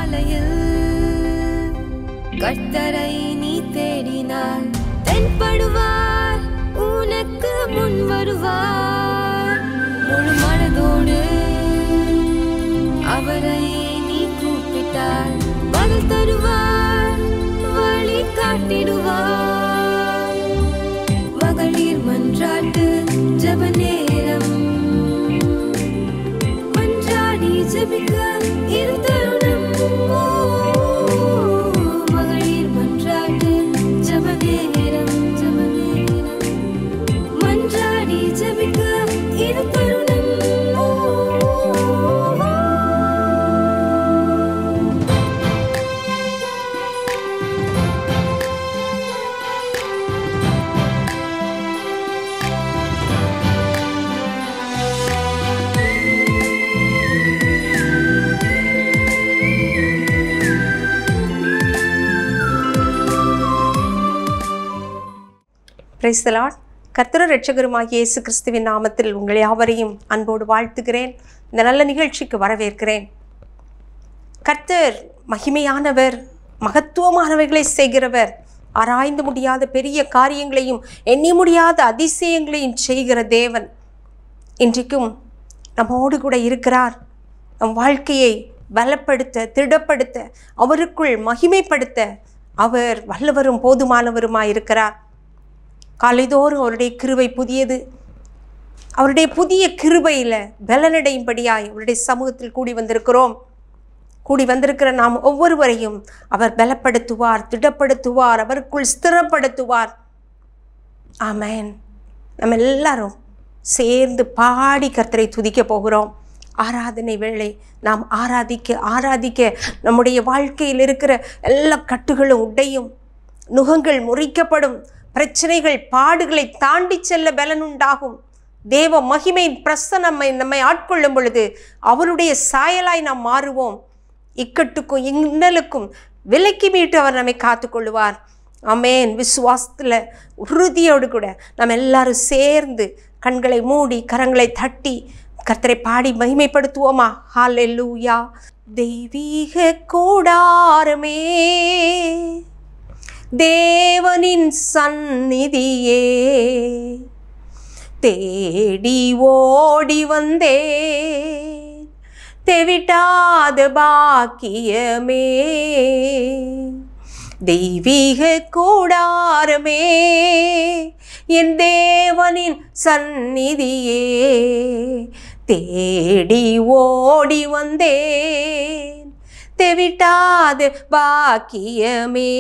காலையில் கர்த்தரை நீ தேடினால் தென்படுவார், உனக்கு முன் வருவார். முழு மனதோடு அவரை நீ கூப்பிட்டால் பதில் தருவார், வழி காட்டிடுவார். மகளிர் மன்றாட்டு ஜெப நேரம், மன்றாடி ஜெபிக்க இரு தருணம். மகளிர் மன்றாட்டு ஜெப நேரம், மன்றாடி ஜெபிக்க இரு தருணம். Praise the Lord. கர்த்தரும் இரட்சகருமாகிய இயேசு கிறிஸ்துவின் நாமத்தில் உங்களை யாவரையும் அன்போடு வாழ்த்துகிறேன். இந்த நல்ல நிகழ்ச்சிக்கு வரவேற்கிறேன். கர்த்தர் மகிமையானவர், மகத்துவமானவைகளை செய்கிறவர், ஆராய்ந்து முடியாத பெரிய காரியங்களையும் எண்ணி முடியாத அதிசயங்களையும் செய்கிற தேவன் இன்றைக்கும் நம்மோடு கூட இருக்கிறார். நம் வாழ்க்கையை பலப்படுத்த, திடப்படுத்த, அவருக்குள் மகிமைப்படுத்த அவர் வல்லவரும் போதுமானவருமாய் இருக்கிறார். காலைதோறும் அவருடைய கிருபை புதியது. அவருடைய புதிய கிருபையில் பலனடையும்படியாய் அவருடைய சமூகத்தில் கூடி வந்திருக்கிற நாம் ஒவ்வொருவரையும் அவர் பலப்படுத்துவார், திடப்படுத்துவார், அவருக்குள் ஸ்திரப்படுத்துவார். ஆமென். நம்ம எல்லாரும் சேர்ந்து பாடி கர்த்தரை துதிக்க போகிறோம். ஆராதனை வேளை நாம் ஆராதிக்க நம்முடைய வாழ்க்கையில் இருக்கிற எல்லா கட்டுகளும் உடையும், நுகங்கள் முறிக்கப்படும், பிரச்சனைகள் பாடுகளை தாண்டி செல்ல பலன் உண்டாகும். தேவ மகிமையின் பிரசன்னம் நம்மை ஆட்கொள்ளும் பொழுது அவருடைய சாயலாய் நாம் மாறுவோம். இக்கட்டுக்கும் இன்னலுக்கும் விலக்கி மீட்டு அவர் நம்மை காத்துக்கொள்ளுவார். ஆமென். விசுவாசத்தில் உறுதியோடு கூட நம்ம எல்லாரும் சேர்ந்து கண்களை மூடி கரங்களை தட்டி கர்த்தரை பாடி மகிமைப்படுத்துவோமா? ஹல்லேலூயா. தெய்வீக கூடாரமே, தேவனின் சந்நிதியே, தேடி ஓடி வந்தே தெவிட்டாத பாக்கியமே. தெய்வீக கூடாரமே, என் தேவனின் சந்நிதியே, தேடி ஓடி வந்தேன் தெவிட்டாது பாக்கியமே.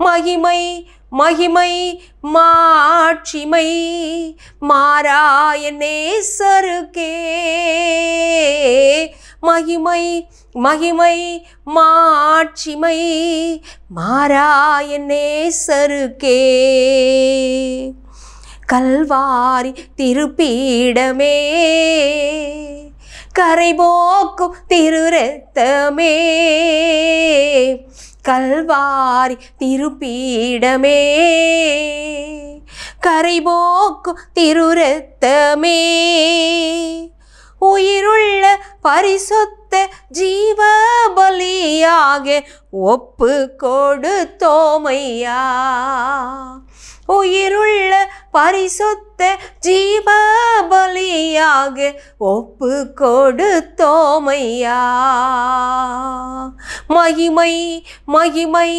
மகிமை மகிமை மாட்சிமை மாறாய நேசருக்கே. மகிமை மகிமை மாட்சிமை மாறாய நேசருக்கே. கல்வாரி திருப்பீடமே, கரைபோக்கும் திருரத்தமே. கல்வாரி திருப்பீடமே, கரைபோக்கும் திருரத்தமே. உயிருள்ள பரிசுத்த ஜீவ பலியாக ஒப்பு கொடுத்தோமையா. உயிருள்ள பரிசுத்த ஜீவ பலியாக ஒப்பு கொடுத்தோமையா. மகிமை மகிமை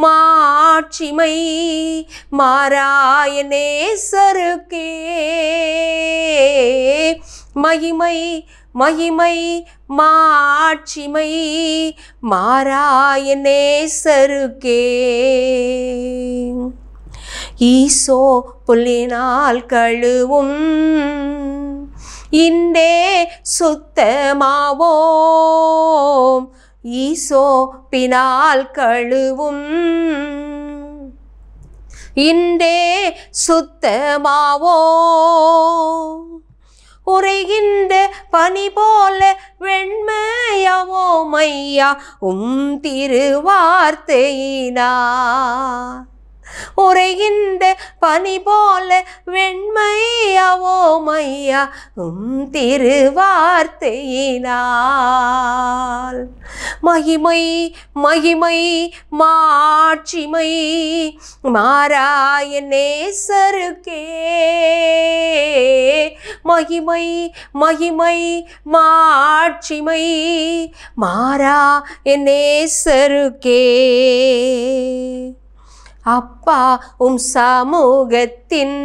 மாட்சிமை மாறாய நேசருக்கே. மகிமை மகிமை மாட்சிமை மாறாய நேசருக்கே. ஈசோ புல்லினால் கழுவும் இன்றே சுத்தமாவோம். ஈசோ பினால் கழுவும் இன்றே சுத்தமாவோம். உரைகின்ற பனி போல வெண்மையாவோம் ஐயா திருவார்த்தையினார். உரைகின்ற பனி போல வெண்மையாவோம் ஐயா திருவார்த்தையினால். மகிமை மகிமை மாட்சிமை மாறாய நேசருக்கே. மகிமை மகிமை மாட்சிமை மாறாய நேசருக்கே. அப்பா சமூகத்தின்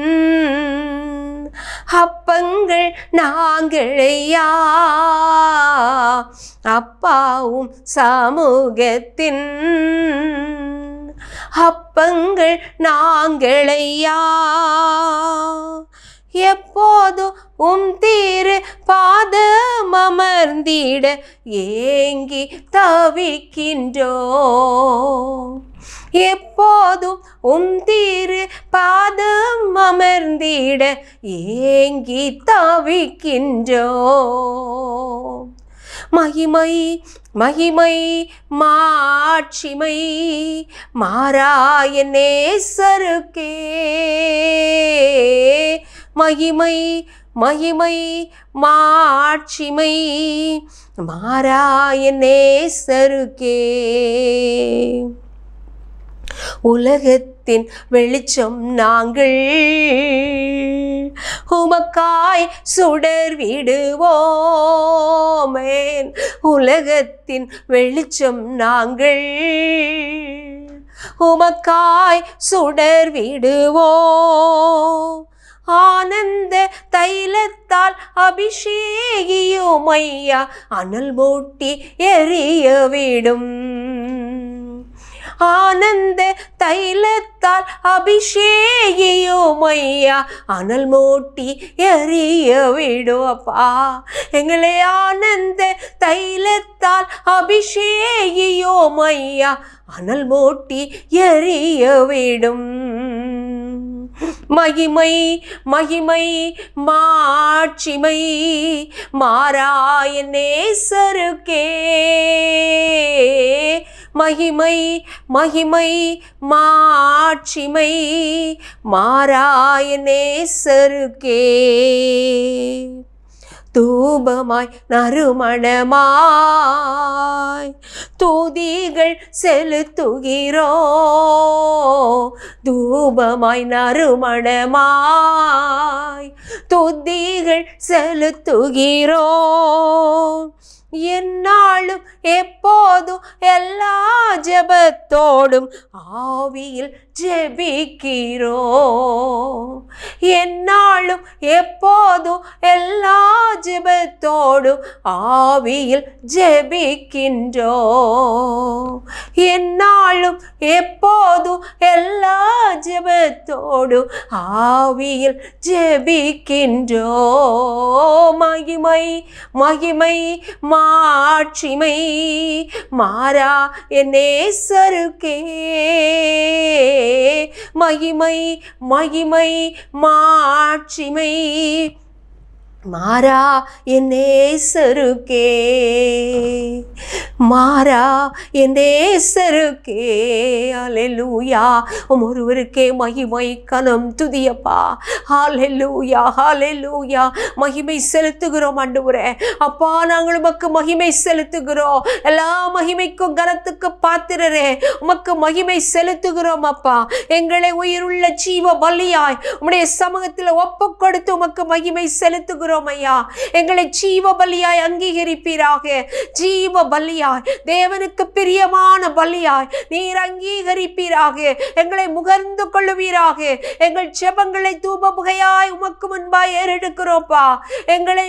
அப்பங்கள் நாங்களையா. அப்பாவும் சமூகத்தின் அப்பங்கள் நாங்களையா. எப்போதும் திரு பாதம் அமர்ந்திட ஏங்கி தவிக்கின்றோம். எப்போதும் திரு பாதம் அமர்ந்திட ஏங்கி தவிக்கின்றோம். மகிமை மகிமை மாட்சிமை மாறாய நேசருக்கே. மகிமை மகிமை மாட்சிமை மாறாய நேசருக்கே. உலகத்தின் வெளிச்சம் நாங்கள் உமக்காய் சுடர் விடுவோமேன். உலகத்தின் வெளிச்சம் நாங்கள் உமக்காய் சுடர் விடுவோம். ஆனந்த தைலத்தால் அபிஷேகியும் ஐயா அனல் மூட்டி எரியவிடும். ஆனந்த தைலத்தால் அபிஷேகியும் ஐயா அனல் மூட்டி எரியவிடும். அப்பா எங்களை ஆனந்த தைலத்தால் அபிஷேகியும் ஐயா அனல் மூட்டி எரியவிடும். மகிமை மகிமை மாட்சிமை மாறாய நேசருக்கே. மகிமை மகிமை மாட்சிமை மாறாய நேசருக்கே. தூபமாய் நறுமணமாய் துதிகள் செலுத்துகிறோம். தூபமாய் நறுமணமாய் துதிகள் செலுத்துகிறோம். என்னாலும் எப்போதும் எல்லா ஜெபத்தோடும் ஆவியில் ஜெபிக்கிறோம். என்னாலும் எப்போதும் எல்லா ஜெபத்தோடும் ஆவியில் ஜெபிக்கின்றோம். என்னாலும் எப்போதும் எல்லா ஜெபத்தோடும் ஆவியில் ஜெபிக்கின்றோம். மகிமை மகிமை மாட்சிமை மாறா நேசருக்கே. மகிமை மகிமை மாட்சிமை மாறா நேசருக்கே. மாறா நேசருக்கே. அல்லேலூயா. ஒருவருக்கே மகிமை கனம் துதியப்பா. ஹல்லேலூயா ஹல்லேலூயா. மகிமை செலுத்துகிறோம் ஆண்டவரே. அப்பா நாங்கள் உமக்கு மகிமை செலுத்துகிறோம். எல்லா மகிமைக்கும் கனத்துக்கு பாத்திரரே உமக்கு மகிமை செலுத்துகிறோம் அப்பா. எங்களை உயிருள்ள ஜீவ பலியாய் உம்முடைய சமூகத்தில் ஒப்பு கொடுத்து உமக்கு மகிமை செலுத்துகிறோம் ஐயா. எங்களை ஜீவ பலியாய் அங்கீகரிப்பீராக. ஜீவ பலியாய் தேவனுக்கு பிரியமான பலியாய் நீர் அங்கீகரிப்பீராக. எங்களை முகர்ந்து கொள்ளுவீராக. எங்கள் ஜெபங்களை தூப புகையாய் உமக்கு முன்பாய் ஏறெடுக்கிறோம்ப்பா. எங்களை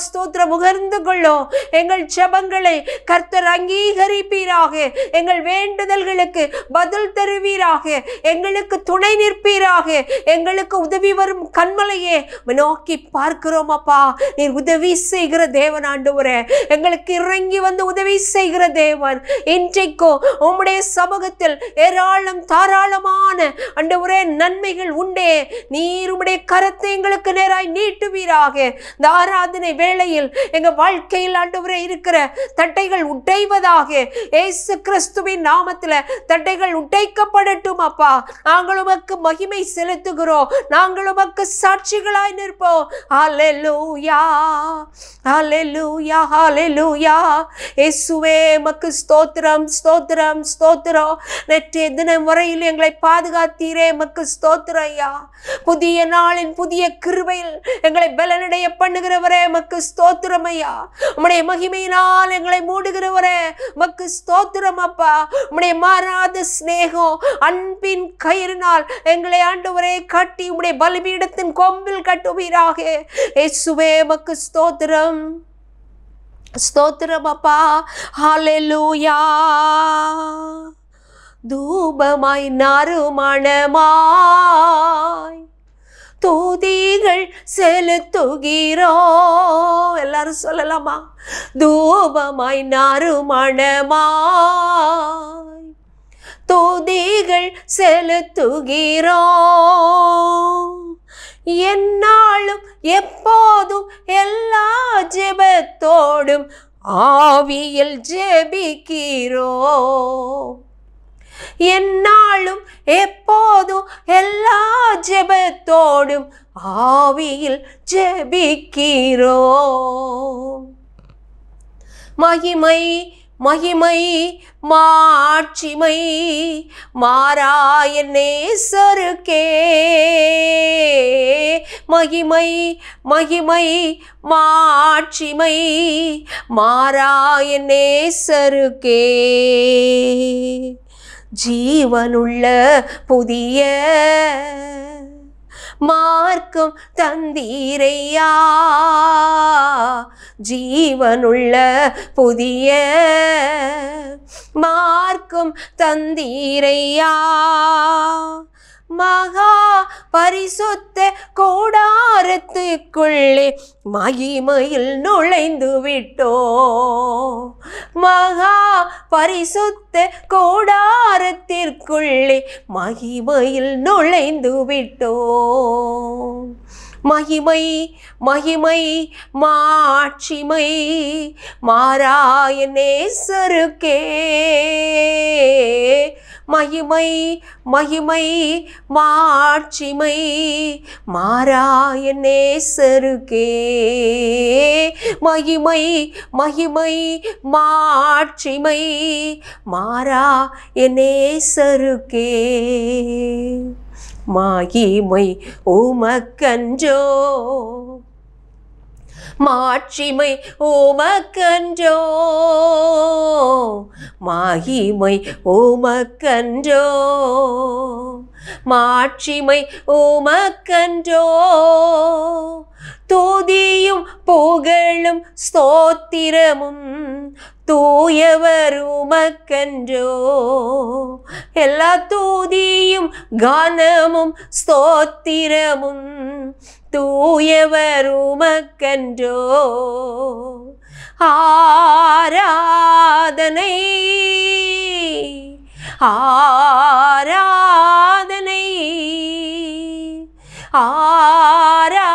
ஸ்தோத்திரம் முகர்ந்து கொள்ளும். எங்கள் ஜெபங்களை கர்த்தர் அங்கீகரிப்பீராக. எங்கள் வேண்டுதல்களுக்கு பதில் தருவீராக. எங்களுக்கு துணை நிற்பீராக. எங்களுக்கு உதவி வரும் கண்மலையே நோக்கி பார்க்கிறோம் அப்பா. நீர் உதவி செய்கிற தேவன் ஆண்டவரே. எங்களுக்கு இறங்கி வந்து உதவி செய்கிற தேவன். இன்றைக்கோ உம்முடைய சமூகத்தில் ஏராளம் தாராளமான ஆண்டவரே நன்மைகள் உண்டே. நீர் உம்முடைய கரத்தை எங்களுக்கு நேராய் நீட்டுவீராக. இந்த ஆராதனை வேளையில் எங்க வாழ்க்கையில் ஆண்டவரே இருக்கிற தட்டைகள் உடைவதாக. இயேசு கிறிஸ்துவின் நாமத்தில் தட்டைகள் உடைக்கப்படட்டும் அப்பா. நாங்கள் உமக்கு மகிமை செலுத்துகிறோம். நாங்கள் உமக்கு சாட்சிகளாய் நிற்போம். ஹல்லேலூயா ஹல்லேலூயா ஹல்லேலூயா. இயேசுவே மக்கு ஸ்தோத்திரம் ஸ்தோத்திரம் ஸ்தோத்திரம். நேற்றைய தினம் வரையில் எங்களை பாதுகாத்தீரே மக்கு ஸ்தோத்திரம் ஐயா. புதிய நாளின் புதிய கிருபையில் எங்களை பலனடைய பண்ணுகிறவரே மக்கு ஸ்தோத்திரம் ஐயா. உம்முடைய மகிமையினால் எங்களை மூடுகிறவரே மக்கு ஸ்தோத்திரம் அப்பா. உம்முடைய மாறாத சிநேகம் அன்பின் கயிறினால் எங்களை ஆண்டவரே கட்டி உம்முடைய பலிபீடத்தின் கொம்பில் கட்டுவீராக. இயேசுவே மக்கு ஸ்தோத்திரம் ஸ்தோத்திரம் அப்பா. ஹல்லேலூயா. தூபமாய் நறுமணமாய் துதிகள் செலுத்துகிறோம். எல்லாரும் சொல்லலாமா? தூபமாய் நறுமணமாய் துதிகள் செலுத்துகிறோம். என்னாலும் எப்போதும் எல்லா ஜெபத்தோடும் ஆவியில் ஜெபிக்கிறோம். என்னாலும் எப்போதும் எல்லா ஜெபத்தோடும் ஆவியில் ஜெபிக்கிறோம். மகிமை மகிமை மாட்சிமை மாறாய நேசருக்கே. மகிமை மகிமை மாட்சிமை மாறாய நேசருக்கே. ஜீவனுள்ள புதிய மார்க்கம் தந்தீரையா. ஜீவனுள்ள புதிய மார்க்கம் தந்தீரையா. மகா பரிசுத்த கூடாரத்துக்குள்ளே மகிமையில் நுழைந்து விட்டோ. மகா பரிசுத்த கூடாரத்திற்குள்ளே மகிமையில் நுழைந்து விட்டோ. மகிமை மகிமை மாட்சிமை மாறாய நேசருக்கே. மகிமை மகிமை மாட்சிமை மாறாய நேசருக்கே. மகிமை மகிமை மாட்சிமை மாறாய நேசருக்கே. மகிமை உமக்கன்றோ மாட்சிமை உமக்கன்றோ. மகிமை உமக்கன்றோ மாட்சிமை உமக்கன்றோ. துதியும் புகழும் ஸ்தோத்திரமும் தூயவர் உமக்கன்றோ. எல்லா துதியும் கனமும் ஸ்தோத்திரமும் தூயவர் உமக்கன்றோ. ஆராதனை ஆராதனை ஆராதனை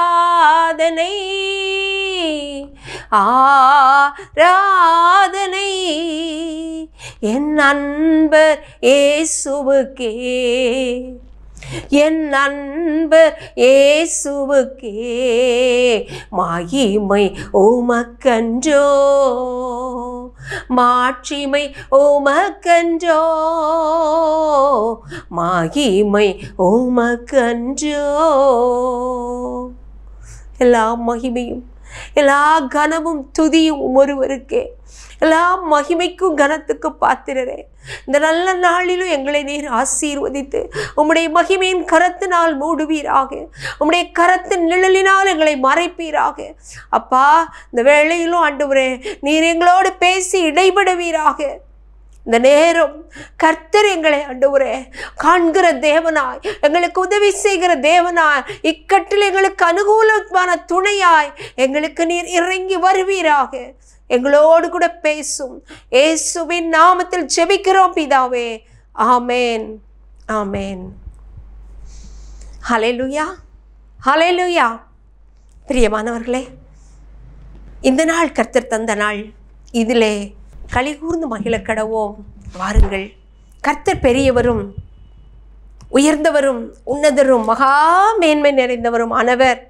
ஆராதனை என் அன்பர் இயேசுவுக்கே. என் அன்பர் இயேசுவுக்கே. மகிமை உமக்கன்றோ மாட்சிமை உமக்கன்றோ. மகிமை உமக்கன்றோ. எல்லா மகிமையும் எல்லா கனமும் துதியும் ஒருவருக்கே. எல்லா மகிமைக்கும் கனத்துக்கும் பாத்திரரே. இந்த நல்ல நாளிலும் எங்களை நீர் ஆசீர்வதித்து உம்முடைய மகிமையின் கரத்தினால் மூடுவீராக. உம்முடைய கரத்தின் நிழலினால் எங்களை மறைப்பீராக. அப்பா, இந்த வேளையிலும் ஆண்டவரே நீர் எங்களோடு பேசி இடைபடுவீராக. இந்த நேரம் கர்த்தர் எங்களை ஆண்டவரே காண்கிற தேவனாய், எங்களுக்கு உதவி செய்கிற தேவனாய், இக்கட்டில் எங்களுக்கு அனுகூலமான துணையாய் எங்களுக்கு நீர் இறங்கி வருவீராக. எங்களோடு கூட பேசும் இயேசுவின் நாமத்தில் ஜெபிக்கிறோம் பிதாவே. ஆமேன் ஆமேன். ஹல்லேலூயா ஹல்லேலூயா. பிரியமானவர்களே, இந்த நாள் கர்த்தர் தந்த நாள். இதிலே களிகூர்ந்து மகிழ கடவோம். வாருங்கள். கர்த்தர் பெரியவரும் உயர்ந்தவரும் உன்னதரும் மகா மேன்மை நிறைந்தவரும் ஆனவர்.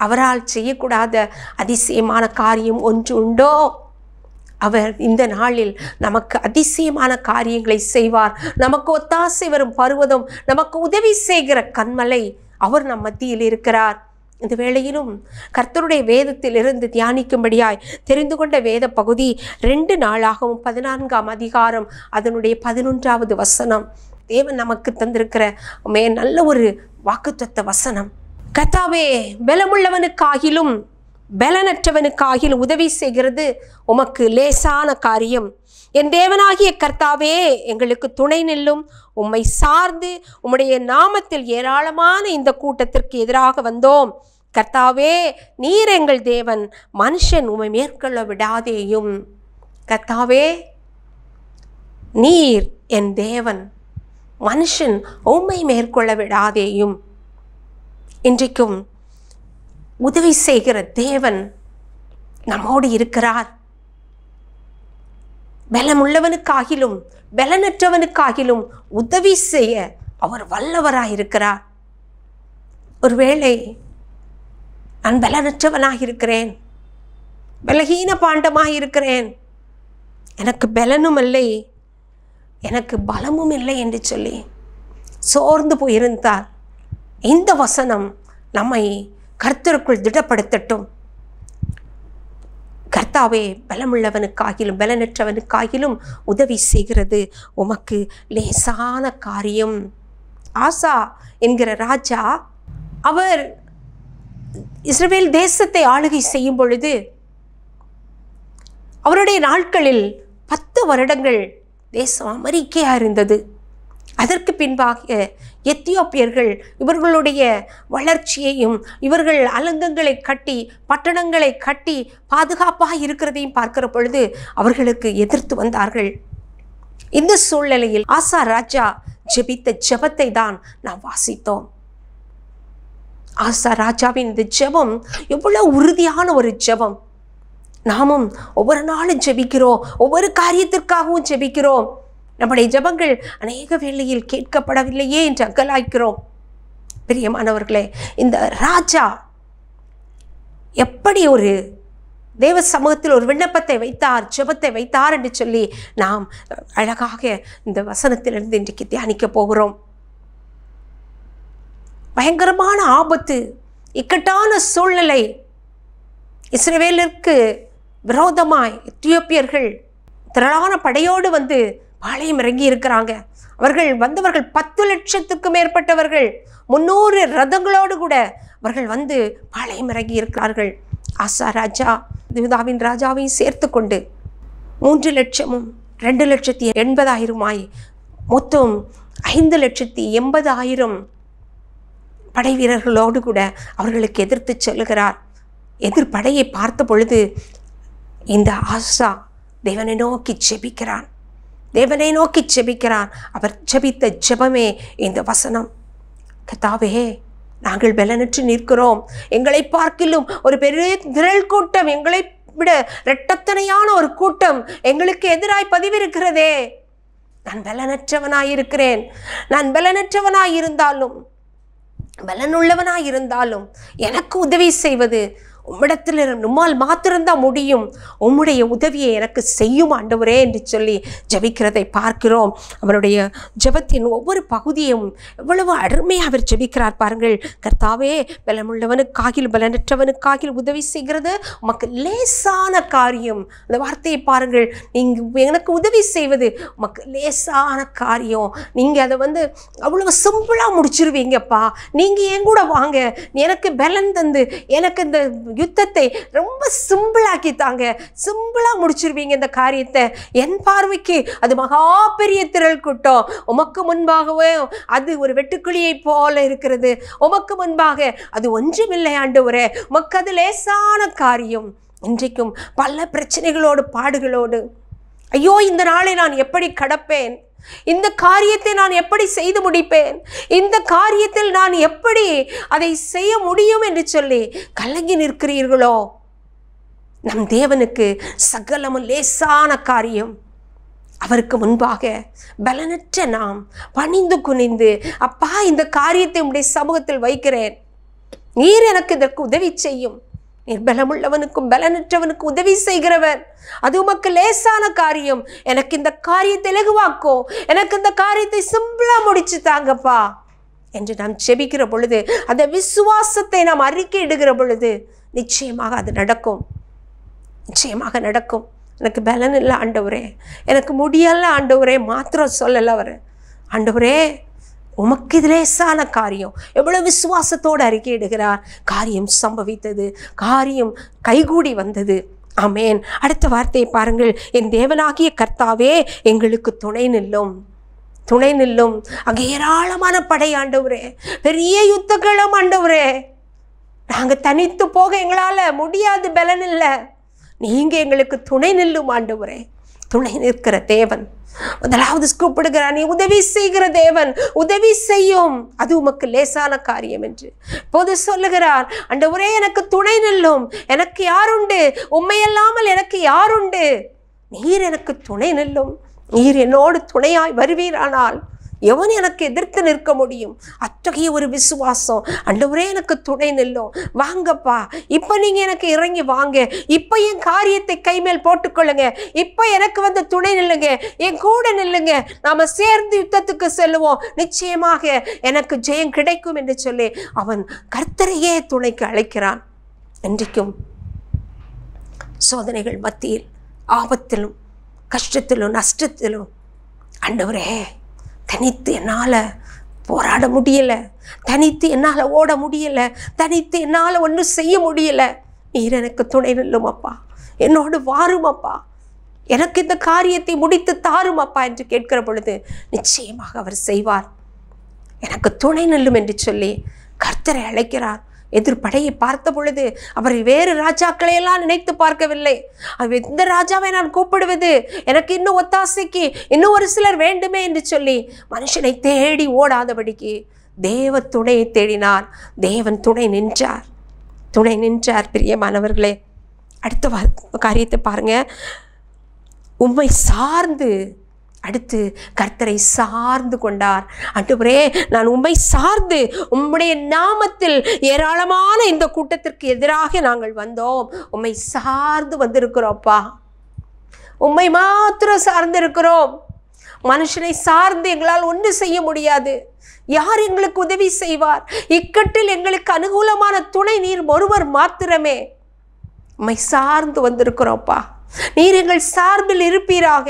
அவரால் செய்யக்கூடாத அதிசயமான காரியம் ஒன்று உண்டோ? அவர் இந்த நாளில் நமக்கு அதிசயமான காரியங்களை செய்வார். நமக்கு ஒத்தாசை வரும் பர்வதம், நமக்கு உதவி செய்கிற கன்மலை அவர் நம் மத்தியில் இருக்கிறார். இந்த வேளையிலும் கர்த்தருடைய வேதத்தில் இருந்து தியானிக்கும்படியாய் தெரிந்து கொண்ட வேத பகுதி 2 நாளாகவும் 14ஆம் அதிகாரம் அதனுடைய 11வது வசனம். தேவன் நமக்கு தந்திருக்கிற நல்ல ஒரு வாக்குத்தத்த வசனம். கர்த்தாவே, பலமுள்ளவனுக்காகிலும் பலனற்றவனுக்காகிலும் உதவி செய்கிறது உமக்கு லேசான காரியம். என் தேவனாகிய கர்த்தாவே, எங்களுக்கு துணை நில்லும். உம்மை சார்ந்து உம்முடைய நாமத்தில் ஏராளமான இந்த கூட்டத்திற்கு எதிராக வந்தோம். கர்த்தாவே, நீர் எங்கள் தேவன், மனுஷன் உம்மை மேற்கொள்ள விடாதேயும். கர்த்தாவே, நீர் என் தேவன், மனுஷன் உம்மை மேற்கொள்ள விடாதேயும். இன்றைக்கும் உதவி செய்கிற தேவன் நம்மோடு இருக்கிறார். பலமுள்ளவனுக்காகிலும் பலனற்றவனுக்காகிலும் உதவி செய்ய அவர் வல்லவராயிருக்கிறார். ஒருவேளை நான் பலனற்றவனாயிருக்கிறேன், பலகீன பாண்டமாயிருக்கிறேன், எனக்கு பலனும் இல்லை, எனக்கு பலமும் இல்லை என்று சொல்லி சோர்ந்து போயிருந்தால் இந்த வசனம் நம்மை கர்த்தருக்குள் திடப்படுத்தட்டும். கர்த்தாவே, பலமுள்ளவனுக்காகிலும் பலனற்றவனுக்காகிலும் உதவி செய்கிறது உமக்கு லேசான காரியம். ஆசா என்கிற ராஜா, அவர் இஸ்ரவேல் தேசத்தை ஆளுகை செய்யும் பொழுது அவருடைய நாட்களில் 10 வருடங்கள் தேசம் அமெரிக்கையாக இருந்தது. அதற்கு பின்பாக எத்தியோப்பியர்கள் இவர்களுடைய வளர்ச்சியையும் இவர்கள் அலங்கங்களை கட்டி பட்டணங்களை கட்டி பாதுகாப்பாக இருக்கிறதையும் பார்க்கிற பொழுது அவர்களுக்கு எதிர்த்து வந்தார்கள். இந்த சூழ்நிலையில் ஆசா ராஜா ஜெபித்த ஜெபத்தை தான் நாம் வாசித்தோம். ஆசா ராஜாவின் இந்த ஜெபம் எவ்வளவு உறுதியான ஒரு ஜெபம். நாமும் ஒவ்வொரு நாளும் ஜெபிக்கிறோம், ஒவ்வொரு காரியத்திற்காகவும் ஜெபிக்கிறோம். நம்முடைய ஜெபங்கள் அநேக வேளையில் கேட்கப்படவில்லையே என்று அங்கலாய்க்கிறோம். பிரியமானவர்களே, இந்த ராஜா எப்படி ஒரு தேவ சமூகத்தில் ஒரு விண்ணப்பத்தை வைத்தார், ஜெபத்தை வைத்தார் என்று சொல்லி நாம் அழகாக இந்த வசனத்திலிருந்து இன்றைக்கு தியானிக்க போகிறோம். பயங்கரமான ஆபத்து, இக்கட்டான சூழ்நிலை, இஸ்ரவேலுக்கு விரோதமாய் எத்தியோப்பியர்கள் திரளான படையோடு வந்து பாளையம் இறங்கி இருக்கிறாங்க. அவர்கள் வந்தவர்கள் 10 லட்சத்துக்கு மேற்பட்டவர்கள், 300 ரதங்களோடு கூட அவர்கள் வந்து பாளையம் இறங்கி இருக்கிறார்கள். ஆசா ராஜா யூதாவின் ராஜாவையும் சேர்த்து கொண்டு 3,02,80,000 மொத்தம் 5,80,000 படை வீரர்களோடு கூட அவர்களுக்கு எதிர்த்து செல்லுகிறார். எதிர்படையை பார்த்த பொழுது இந்த ஆசா தேவனை நோக்கி ஜெபிக்கிறான், தேவனை நோக்கி ஜெபிக்கிறான். அவர் ஜெபித்த ஜெபமே இந்த வசனம். கர்த்தாவே, நாங்கள் பலனற்று நிற்கிறோம், எங்களை பார்க்கிலும் ஒரு பெரிய திரள் கூட்டம், எங்களை விட இரட்டத்தனையான ஒரு கூட்டம் எங்களுக்கு எதிராய் பதிவிருக்கிறதே. நான் பலனற்றவனாயிருக்கிறேன். நான் பலனற்றவனாயிருந்தாலும் பலனுள்ளவனாயிருந்தாலும் எனக்கு உதவி செய்வது உம்மிடத்தில் நம்மால் மாத்திரம்தான் முடியும். உம்முடைய உதவியை எனக்கு செய்யும் ஆண்டவரே என்று சொல்லி ஜெபிக்கிறதை பார்க்கிறோம். அவருடைய ஜெபத்தின் ஒவ்வொரு பகுதியும் எவ்வளவு அருமையாக அவர் ஜெபிக்கிறார் பாருங்கள். கர்த்தாவே, பலமுள்ளவனுக்காகிலும் பலனற்றவனுக்காகிலும் உதவி செய்கிறது உமக்கு லேசான காரியம். அந்த வார்த்தையை பாருங்கள். நீங்கள் எனக்கு உதவி செய்வது உமக்கு லேசான காரியம். நீங்கள் அதை வந்து அவ்வளவு சிம்பிளாக முடிச்சிருவீங்கப்பா. நீங்கள் என் கூட வாங்க, எனக்கு பலன் தந்து எனக்கு இந்த யுத்தத்தை ரொம்ப சிம்பிளாக்கி தாங்க, சிம்பிளாக முடிச்சிருவீங்க இந்த காரியத்தை. என் பார்வைக்கு அது மகா பெரிய திரள் கூட்டம். உமக்கு முன்பாகவே அது ஒரு வெட்டுக்கிளியை போல இருக்கிறது. உமக்கு முன்பாக அது ஒன்றுமில்லை ஆண்டவரே. உமக்கு அது லேசான காரியம். இன்றைக்கும் பல பிரச்சனைகளோடு பாடுகளோடு, ஐயோ இந்த நாளை நான் எப்படி கடப்பேன், இந்த காரியத்தை நான் எப்படி செய்து முடிப்பேன், இந்த காரியத்தில் நான் எப்படி அதை செய்ய முடியும் என்று சொல்லி கலங்கி நிற்கிறீர்களோ, நம் தேவனுக்கு சகலமும் லேசான காரியம். அவருக்கு முன்பாக பலனற்ற நாம் பணிந்து குனிந்து, அப்பா இந்த காரியத்தை உம்முடைய சமூகத்தில் வைக்கிறேன், நீர் எனக்கு இதற்கு உதவி செய்யும், நீர் பலமுள்ளவனுக்கும் பலனற்றவனுக்கும் உதவி செய்கிறவர். அது உமக்கு லேசான காரியம். எனக்கு இந்த காரியத்தை இலகுவாக்கோ, எனக்கு இந்த காரியத்தை சிம்பிளா முடிச்சு தாங்கப்பா என்று நாம் ஜெபிக்கிற பொழுது, அந்த விசுவாசத்தை நாம் அறிக்கையிடுகிற பொழுது நிச்சயமாக அது நடக்கும். நிச்சயமாக நடக்கும். எனக்கு பலன் இல்லை ஆண்டவரே, எனக்கு முடியல ஆண்டவரே மாத்திரம் சொல்லலை அவர். ஆண்டவரே உமக்கு இது லேசான காரியம். எவ்வளவு விசுவாசத்தோடு அறிக்கையிடுகிறார். காரியம் சம்பவித்தது, காரியம் கைகூடி வந்தது. ஆமேன். அடுத்த வார்த்தையை பாருங்கள். என் தேவனாகிய கர்த்தாவே எங்களுக்கு துணை நில்லும். துணை நில்லும். அங்கே ஏராளமான படை ஆண்டவரே, பெரிய யுத்தங்களும் ஆண்டவரே. நாங்கள் தனித்து போக எங்களால் முடியாது, பலன் இல்லை. நீங்க எங்களுக்கு துணை நில்லும் ஆண்டவரே. துணை நிற்கிற தேவன். முதலாவது கூப்பிடுகிறார், நீ உதவி செய்கிற தேவன், உதவி செய்யும். அது உமக்கு லேசான காரியம் என்று இப்போது சொல்லுகிறார். ஆண்டவரே எனக்கு துணை நில்லும். எனக்கு யாருண்டு? உம்மையல்லாமல் எனக்கு யாருண்டு? நீர் எனக்கு துணை நில்லும். நீர் என்னோடு துணையாய் வருவீரானால் எவன் எனக்கு எதிர்த்து நிற்க முடியும்? அத்தகைய ஒரு விசுவாசம். ஆண்டவரே எனக்கு துணை நில்லும். வாங்கப்பா, இப்போ நீங்கள் எனக்கு இறங்கி வாங்க. இப்போ என் காரியத்தை கைமேல் போட்டுக்கொள்ளுங்க. இப்போ எனக்கு வந்து துணை நில்லுங்க, என் கூட நில்லுங்க. நாம் சேர்ந்து யுத்தத்துக்கு செல்லுவோம். நிச்சயமாக எனக்கு ஜெயம் கிடைக்கும் என்று சொல்லி அவன் கர்த்தரையே துணைக்கு அழைக்கிறான். இன்றைக்கும் சோதனைகள் மத்தியில், ஆபத்திலும் கஷ்டத்திலும் நஷ்டத்திலும், ஆண்டவரே தனித்து என்னால் போராட முடியலை, தனித்து என்னால் ஓட முடியலை, தனித்து என்னால் ஒன்றும் செய்ய முடியலை. நீர் எனக்கு துணை நில்லும் அப்பா, என்னோடு வாரும் அப்பா, எனக்கு இந்த காரியத்தை முடித்து தாரும் அப்பா என்று கேட்கிற பொழுது நிச்சயமாக அவர் செய்வார். எனக்கு துணை நில்லும் என்று சொல்லி கர்த்தரை அழைக்கிறார். எதிர்படையை பார்த்த பொழுது அவர் வேறு ராஜாக்களையெல்லாம் நினைத்து பார்க்கவில்லை. எந்த ராஜாவை நான் கூப்பிடுவது, எனக்கு இன்னும் ஒத்தாசைக்கு இன்னும் ஒரு சிலர் வேண்டுமே என்று சொல்லி மனுஷனை தேடி ஓடாதபடிக்கு தேவ துணையை தேடினார். தேவன் துணை நின்றார், துணை நின்றார். பிரியமானவர்களே, அடுத்த காரியத்தை பாருங்க. உம்மை சார்ந்து, அடுத்து கர்த்தரை சார்ந்து கொண்டார். ஆண்டவரே நான் உம்மை சார்ந்து, உம்முடைய நாமத்தில் ஏராளமான இந்த கூட்டத்திற்கு எதிராக நாங்கள் வந்தோம். உம்மை சார்ந்து வந்திருக்கிறோம்ப்பா, உம்மை மாத்திரம் சார்ந்து இருக்கிறோம். மனுஷனை சார்ந்து எங்களால் ஒன்றும் செய்ய முடியாது. யார் எங்களுக்கு உதவி செய்வார்? இக்கட்டில் எங்களுக்கு அனுகூலமான துணை நீர் ஒருவர் மாத்திரமே. உம்மை சார்ந்து வந்திருக்கிறோம்ப்பா, நீர் எங்கள் சார்பில் இருப்பீராக.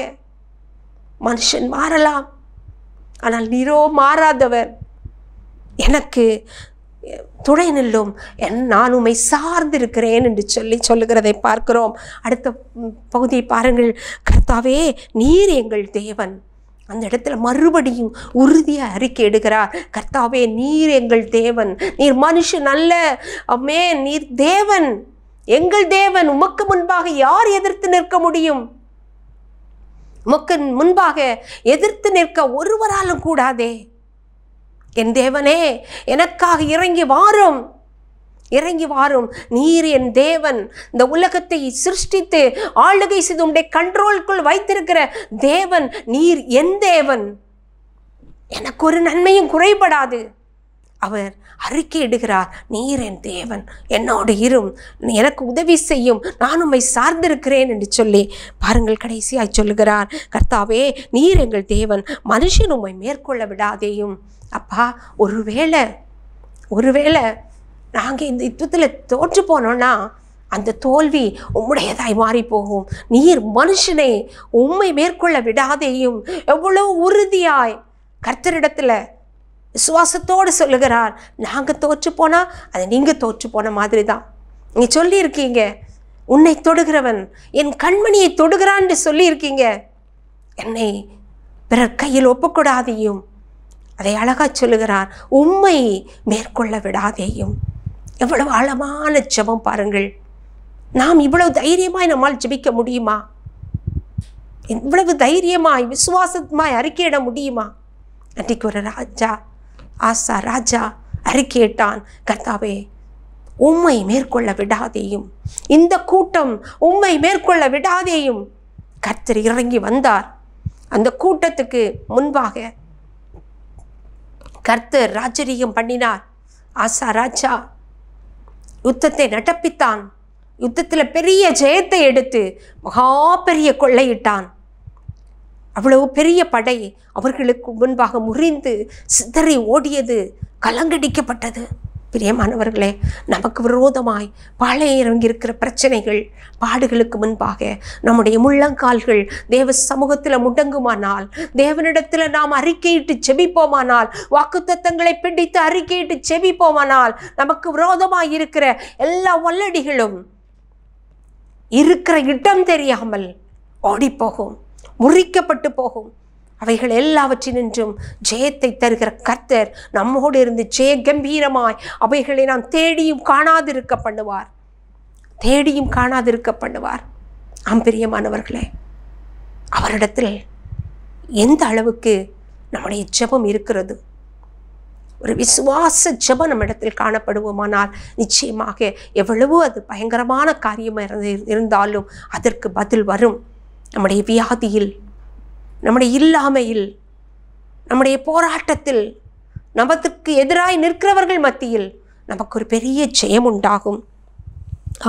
மனுஷன் மாறலாம், ஆனால் நீரோ மாறாதவர். எனக்கு துணை நில்லும், நான் உம்மை சார்ந்திருக்கிறேன் என்று சொல்லுகிறதை பார்க்கிறோம். அடுத்த பகுதியை பாருங்கள். கர்த்தாவே நீர் எங்கள் தேவன். அந்த இடத்துல மறுபடியும் உறுதியாக அறிக்கை எடுக்கிறார். கர்த்தாவே நீர் எங்கள் தேவன், நீர் மனுஷன் அல்ல. அம்மே, நீர் தேவன், எங்கள் தேவன். உமக்கு முன்பாக யார் எதிர்த்து நிற்க முடியும்? உமக்கு முன்பாக எதிர்த்து நிற்க ஒருவராலும் கூடாதே. என் தேவனே எனக்காக இறங்கி வாரும், இறங்கி வாரும். நீர் என் தேவன். இந்த உலகத்தை சிருஷ்டித்து ஆளுகை செய்து உம்முடைய கண்ட்ரோலுக்குள் வைத்திருக்கிற தேவன். நீர் என் தேவன். எனக்கு ஒரு நன்மையும் குறைபடாது. அவர் அறிக்கையிடுகிறார், நீர் என் தேவன், என்னோடு இரும், எனக்கு உதவி செய்யும், நான் உம்மை சார்ந்திருக்கிறேன் என்று சொல்லி பாருங்கள். கடைசியாய் சொல்லுகிறார், கர்த்தாவே நீர் எங்கள் தேவன், மனுஷன் உம்மை மேற்கொள்ள விடாதேயும். அப்பா, ஒருவேளை நாங்கள் இந்த யுத்தத்தில் தோற்று போனோன்னா அந்த தோல்வி உம்முடையதாய் மாறி போகும். நீர் மனுஷனை உம்மை மேற்கொள்ள விடாதேயும். எவ்வளோ உறுதியாய் கர்த்தரிடத்தில் விசுவாசத்தோடு சொல்லுகிறார். நாங்கள் தோற்று போனால் அது நீங்கள் தோற்று போன மாதிரி தான். நீங்கள் சொல்லியிருக்கீங்க, உன்னை தொடுகிறவன் என் கண்மணியை தொடுகிறான்னு சொல்லியிருக்கீங்க. என்னை பிறர் கையில் ஒப்புக்கூடாதையும். அதை அழகாக சொல்லுகிறார், உம்மை மேற்கொள்ள விடாதேயும். எவ்வளவு ஆழமான ஜெபம் பாருங்கள். நாம் இவ்வளவு தைரியமாய் நம்மால் ஜெபிக்க முடியுமா? இவ்வளவு தைரியமாய் விசுவாசமாய் அறிக்கையிட முடியுமா? அன்றைக்கு ஒரு ஆசா ராஜா அறிக்கையிட்டான், கர்த்தாவே உம்மை மேற்கொள்ள விடாதேயும், இந்த கூட்டம் உம்மை மேற்கொள்ள விடாதேயும். கர்த்தர் இறங்கி வந்தார். அந்த கூட்டத்துக்கு முன்பாக கர்த்தர் ராஜரீகம் பண்ணினார். ஆசா ராஜா யுத்தத்தை நடப்பித்தான். யுத்தத்தில் பெரிய ஜெயத்தை எடுத்து மகா பெரிய கொள்ளையிட்டான். அவ்வளவு பெரிய படை அவர்களுக்கு முன்பாக முறிந்து சிதறி ஓடியது, கலங்கடிக்கப்பட்டது. பிரியமானவர்களே, நமக்கு விரோதமாய் பாளையிறங்கியிருக்கிற பிரச்சனைகள், பாடுகளுக்கு முன்பாக நம்முடைய முள்ளங்கால்கள் தேவ சமூகத்தில் முடங்குமானால், தேவனிடத்தில் நாம் அறிக்கையிட்டு செபிப்போமானால், வாக்குத்தத்தங்களை பிடித்து அறிக்கையிட்டு செபிப்போமானால், நமக்கு விரோதமாய் இருக்கிற எல்லா வல்லடிகளும் இருக்கிற இடம் தெரியாமல் ஓடிப்போகும், முறிக்கப்பட்டு போகும். அவைகள் எல்லாவற்றினின்றும் ஜெயத்தை தருகிற கர்த்தர் நம்மோடு இருந்து ஜெய கம்பீரமாய் அவைகளை நாம் தேடியும் காணாதிருக்க பண்ணுவார், தேடியும் காணாதிருக்க பண்ணுவார். பிரியமானவர்களே, அவரிடத்தில் எந்த அளவுக்கு நம்முடைய ஜெபம் இருக்கிறது, ஒரு விசுவாச ஜெபம் நம்மிடத்தில் காணப்படுவோமானால் நிச்சயமாக எவ்வளவோ அது பயங்கரமான காரியமாக இருந்தாலும் அதற்கு பதில் வரும். நம்முடைய வியாதியில், நம்முடைய இல்லாமையில், நம்முடைய போராட்டத்தில், நமக்கு எதிராய் நிற்கிறவர்கள் மத்தியில் நமக்கு ஒரு பெரிய ஜெயம் உண்டாகும்.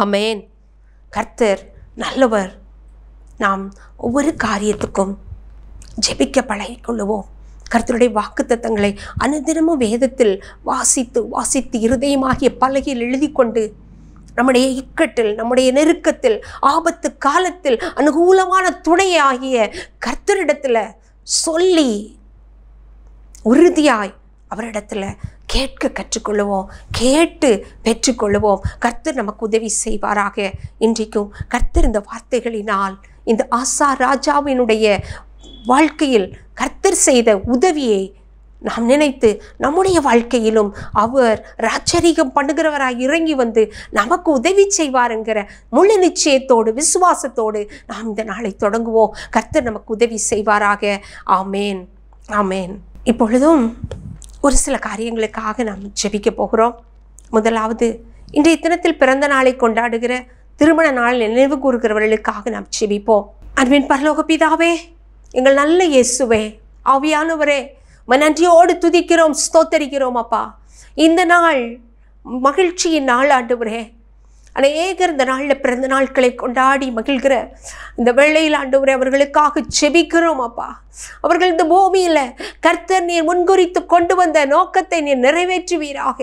ஆமென். கர்த்தர் நல்லவர். நாம் ஒவ்வொரு காரியத்துக்கும் ஜெபிக்க பழகிக்கொள்ளுவோம். கர்த்தருடைய வாக்குத்தத்தங்களை அனுதினமும் வேதத்தில் வாசித்து வாசித்து இருதயமாகிய பலகையில் எழுதி கொண்டு நம்முடைய இக்கட்டில், நம்முடைய நெருக்கத்தில், ஆபத்து காலத்தில் அனுகூலமான துணையாகிய கர்த்தரிடத்தில் சொல்லி உறுதியாய் அவரிடத்துல கேட்க கற்றுக்கொள்ளுவோம், கேட்டு பெற்றுக்கொள்ளுவோம். கர்த்தர் நமக்கு உதவி செய்வாராக. இன்றைக்கும் கர்த்தர் இந்த வார்த்தைகளினால் இந்த ஆசா ராஜாவினுடைய வாழ்க்கையில் கர்த்தர் செய்த உதவியை நாம் நினைத்து நம்முடைய வாழ்க்கையிலும் அவர் ராஜரீகம் பண்ணுகிறவராய் இறங்கி வந்து நமக்கு உதவி செய்வார் என்கிற முழு நிச்சயத்தோடு விசுவாசத்தோடு நாம் இந்த நாளை தொடங்குவோம். கர்த்தர் நமக்கு உதவி செய்வாராக. ஆமேன், ஆமேன். இப்பொழுதும் ஒரு சில காரியங்களுக்காக நாம் ஜெபிக்க போகிறோம். முதலாவது, இன்றைய தினத்தில் பிறந்த நாளை கொண்டாடுகிற, திருமண நாள் நினைவு கூறுகிறவர்களுக்காக நாம் ஜெபிப்போம். அன்பின் பரலோக பிதாவே, எங்கள் நல்ல இயேசுவே, ஆவியானவரே, நன்றியோடு துதிக்கிறோம், ஸ்தோத்தரிக்கிறோம் அப்பா. இந்த நாள் மகிழ்ச்சியின் நாள் ஆண்டவரே. அநேகர் இந்த நாளில் பிறந்த நாட்களை கொண்டாடி மகிழ்கிற இந்த வேளையில் ஆண்டவரே அவர்களுக்காக ஜெபிக்கிறோம் அப்பா. அவர்கள் இந்த பூமியில் கர்த்தர் நீர் முன்குறித்து கொண்டு வந்த நோக்கத்தை நீர் நிறைவேற்றுவீராக.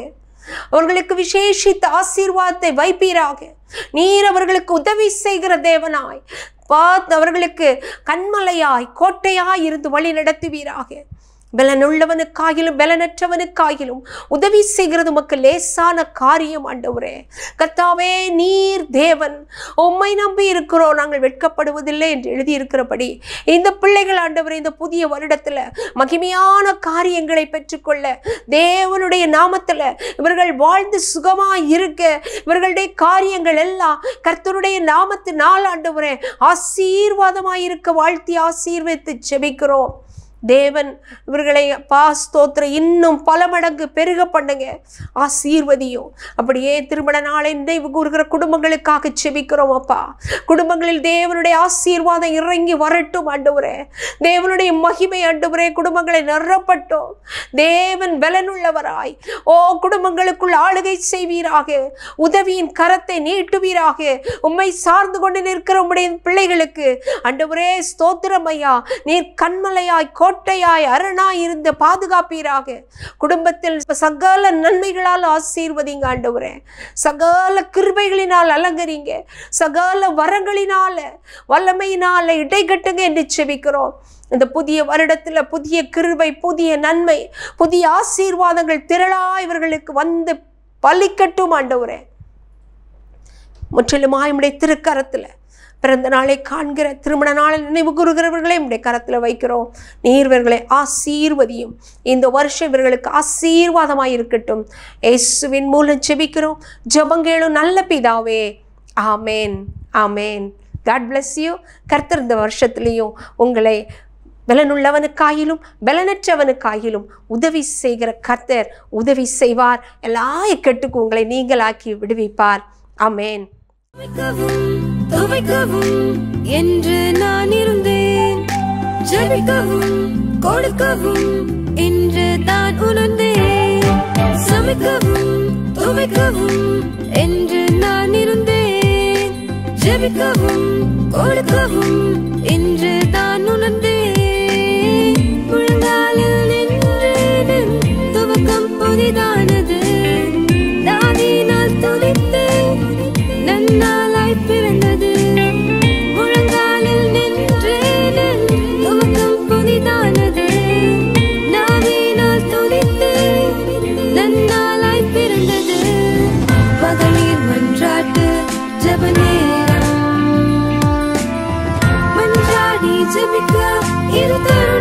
அவர்களுக்கு விசேஷித்த ஆசீர்வாதத்தை வைப்பீராக. நீர் அவர்களுக்கு உதவி செய்கிற தேவனாய் பார்த்து அவர்களுக்கு கண்மலையாய் கோட்டையாய் இருந்து வழி நடத்துவீராக. பலனுள்ளவனுக்காகிலும் பலனற்றவனுக்காகிலும் உதவி செய்கிறது உமக்கு லேசான காரியம் ஆண்டவரே. கர்த்தாவே, நீர் தேவன், உம்மை நம்பி இருக்கிறோம், நாங்கள் வெட்கப்படுவதில்லை என்று எழுதியிருக்கிறபடி இந்த பிள்ளைகள் ஆண்டவரே இந்த புதிய வருடத்தில் மகிமையான காரியங்களை பெற்றுக்கொள்ள தேவனுடைய நாமத்தில் இவர்கள் வாழ்ந்து சுகமாய் இருக்க இவர்களுடைய காரியங்கள் எல்லாம் கர்த்தருடைய நாமத்தினால் ஆண்டவரே ஆசீர்வாதமாயிருக்க வாழ்த்தி ஆசீர்வதித்து ஜெபிக்கிறோம். தேவன் இவர்களை ஸ்தோத்திர இன்னும் பல மடங்கு பெருக பண்ணுங்க, ஆசீர்வதியும். அப்படியே திருமண நாளை நினைவு கூறுகிற குடும்பங்களுக்காக செபிக்கிறோம் அப்பா. குடும்பங்களில் தேவனுடைய ஆசீர்வாதம் இறங்கி வரட்டும் ஆண்டவரே. தேவனுடைய மகிமை ஆண்டவரே குடும்பங்களை நிரப்பட்டும். தேவன் பலனுள்ளவராய் குடும்பங்களுக்குள் ஆளுகை செய்வீராக. உதவியின் கரத்தை நீட்டுவீராக. உம்மை சார்ந்து கொண்டு நிற்கிற உம்முடைய பிள்ளைகளுக்கு ஆண்டவரே ஸ்தோத்திரம் ஐயா. நீர் கண்மலையாய் கோட்டையாய் அரணாய் இருந்த பாதுகாப்பீராக. குடும்பத்தில் சகல நன்மைகளால் ஆசீர்வதிங்க ஆண்டவரே. சகல கிருபைகளினால் அலங்கரிங்க. சகல வரங்களினால வல்லமையினால இடைகட்டுங்க என்று செபிக்கிறோம். இந்த புதிய வருடத்தில் புதிய கிருபை, புதிய நன்மை, புதிய ஆசீர்வாதங்கள் திரளாய் இவர்களுக்கு வந்து பலிக்கட்டும் ஆண்டவரே. முற்றிலுமாய் உம்முடைய திருக்கரத்தில் பிறந்த நாளை காண்கிற, திருமண நாளை நினைவு கூறுகிறவர்களே உம்முடைய கரத்தில் வைக்கிறோம். நீர் இவர்களை ஆசீர்வதியும். இந்த வருஷம் இவர்களுக்கு ஆசீர்வாதமாய் இருக்கட்டும். இயேசுவின் மூலம் ஜெபிக்கிறோம், ஜெபங்கேளும் நல்ல பிதாவே. ஆமேன், ஆமேன். God bless you. கர்த்தர் இந்த வருஷத்துலேயும் உங்களை பலனுள்ளவனுக்காயிலும் பலனற்றவனுக்காயிலும் உதவி செய்கிற கர்த்தர் உதவி செய்வார். எல்லா இக்கட்டுக்கும் உங்களை நீங்களாக்கி விடுவிப்பார். ஆமேன். துவைக்கவும் என்று நான் இருந்தேன், ஜெபிக்கவும் கொடுக்கவும் என்று தான் உணர்ந்தேன். சமைக்கவும் துவைக்கவும் என்று நான் இருந்தேன், ஜெபிக்கவும் கொடுக்கவும் என்று தான் உணர்ந்தேன். முழங்காலில் நின்று துவக்கம் புதிதானது. தாவீதினால் துதித்து நன்னாளாய் பிறந்தது. முழங்காலில் நின்று துவக்கம் புதிதானது. தாவீதினால் துதித்து நன்னாளாய் பிறந்தது. மகளிர் மன்றாட்டு ஜெப நேரம். மன்றாடி ஜெபிக்க இது தருணம்.